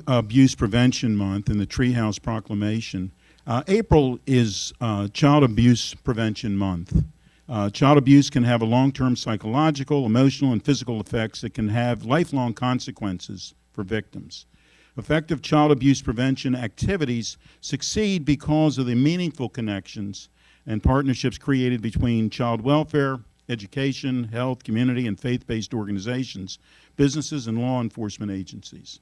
Abuse Prevention Month and the Treehouse Proclamation, April is Child Abuse Prevention Month. Child abuse can have a long-term psychological, emotional, and physical effects that can have lifelong consequences for victims. Effective child abuse prevention activities succeed because of the meaningful connections and partnerships created between child welfare, education, health, community, and faith-based organizations, businesses, and law enforcement agencies.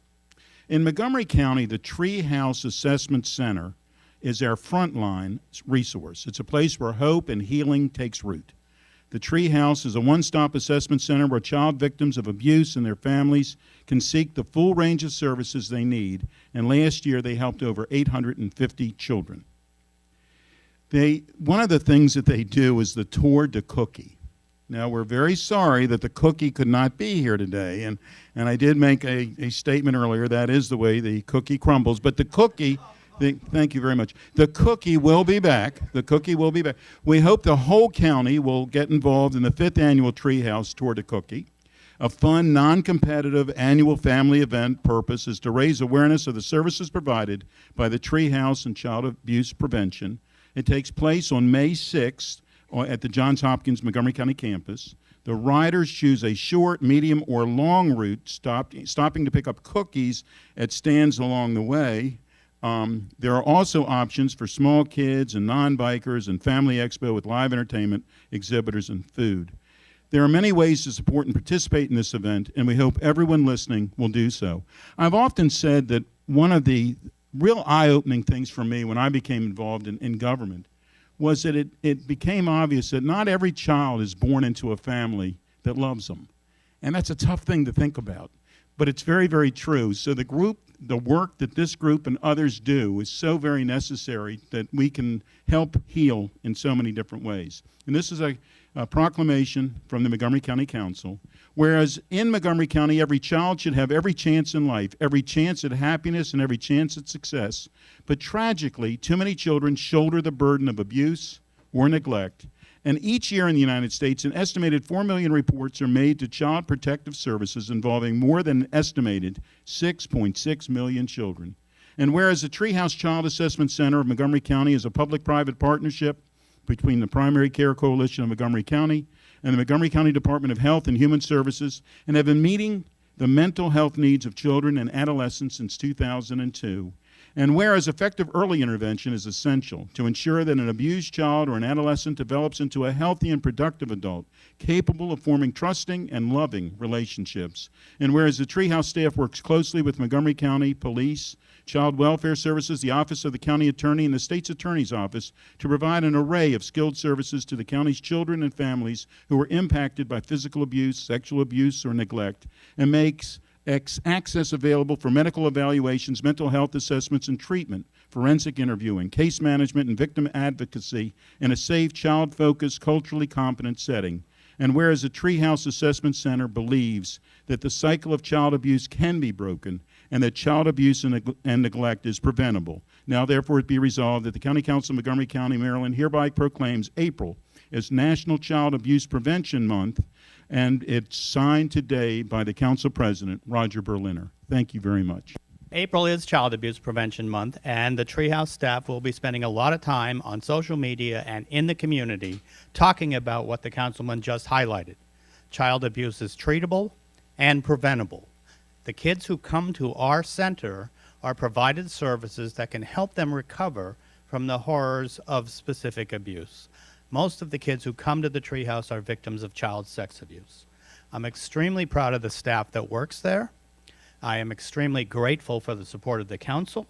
In Montgomery County, the Treehouse Assessment Center is our frontline resource. It's a place where hope and healing takes root. The Treehouse is a one-stop assessment center where child victims of abuse and their families can seek the full range of services they need, and last year they helped over 850 children. One of the things that they do is the tour de cookie. Now, we're very sorry that the cookie could not be here today, and I did make a statement earlier, that is the way the cookie crumbles, but the cookie, thank you very much. The cookie will be back. The cookie will be back. We hope the whole county will get involved in the 5th annual Treehouse Tour de Cookie. A fun, non-competitive annual family event purpose is to raise awareness of the services provided by the Treehouse and Child Abuse Prevention. It takes place on May 6th at the Johns Hopkins Montgomery County campus. The riders choose a short, medium, or long route, stopping to pick up cookies at stands along the way. There are also options for small kids and non-bikers and family expo with live entertainment, exhibitors, and food. There are many ways to support and participate in this event, and we hope everyone listening will do so. I've often said that one of the real eye-opening things for me when I became involved in government was that it became obvious that not every child is born into a family that loves them. And that's a tough thing to think about, but it's very, very true. So the work that this group and others do is so very necessary that we can help heal in so many different ways. And this is a proclamation from the Montgomery County Council, whereas in Montgomery County, every child should have every chance in life, every chance at happiness and every chance at success. But tragically, too many children shoulder the burden of abuse or neglect. And each year in the United States, an estimated 4 million reports are made to Child Protective Services involving more than an estimated 6.6 million children. And whereas the Treehouse Child Assessment Center of Montgomery County is a public-private partnership between the Primary Care Coalition of Montgomery County and the Montgomery County Department of Health and Human Services, and have been meeting the mental health needs of children and adolescents since 2002. And whereas effective early intervention is essential to ensure that an abused child or an adolescent develops into a healthy and productive adult, capable of forming trusting and loving relationships. And whereas the Treehouse staff works closely with Montgomery County Police, Child Welfare Services, the Office of the County Attorney, and the State's Attorney's Office to provide an array of skilled services to the county's children and families who are impacted by physical abuse, sexual abuse, or neglect, and makes access available for medical evaluations, mental health assessments and treatment, forensic interviewing, case management, and victim advocacy in a safe, child-focused, culturally competent setting. And whereas the Treehouse Assessment Center believes that the cycle of child abuse can be broken and that child abuse and neglect is preventable, now therefore it be resolved that the County Council of Montgomery County, Maryland hereby proclaims April as National Child Abuse Prevention Month, and it's signed today by the Council President, Roger Berliner. Thank you very much. April is Child Abuse Prevention Month, and the Treehouse staff will be spending a lot of time on social media and in the community talking about what the councilman just highlighted. Child abuse is treatable and preventable. The kids who come to our center are provided services that can help them recover from the horrors of specific abuse. Most of the kids who come to the Treehouse are victims of child sex abuse. I'm extremely proud of the staff that works there. I am extremely grateful for the support of the council,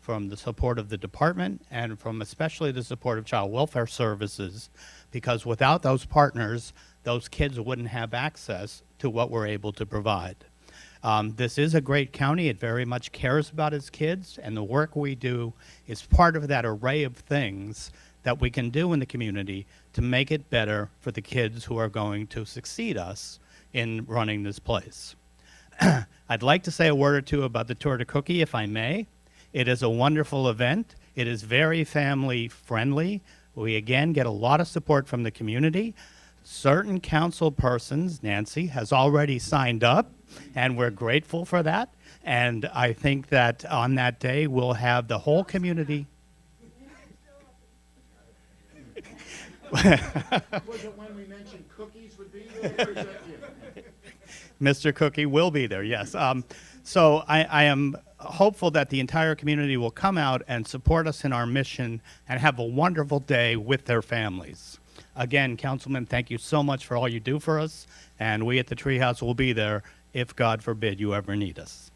from the support of the department, and from especially the support of Child Welfare Services, because without those partners, those kids wouldn't have access to what we're able to provide. This is a great county. It very much cares about its kids, and the work we do is part of that array of things that we can do in the community to make it better for the kids who are going to succeed us in running this place. I'd like to say a word or two about the Tour de Cookie, if I may. It is a wonderful event. It is very family friendly. We again get a lot of support from the community. certain council persons, Nancy, has already signed up, and we're grateful for that. And I think that on that day, we'll have the whole community. Was it when we mentioned cookies would be there, or is that you? Mr. Cookie will be there, yes. So I am hopeful that the entire community will come out and support us in our mission and have a wonderful day with their families. Again, Councilman, thank you so much for all you do for us, and we at the Treehouse will be there if, God forbid, you ever need us.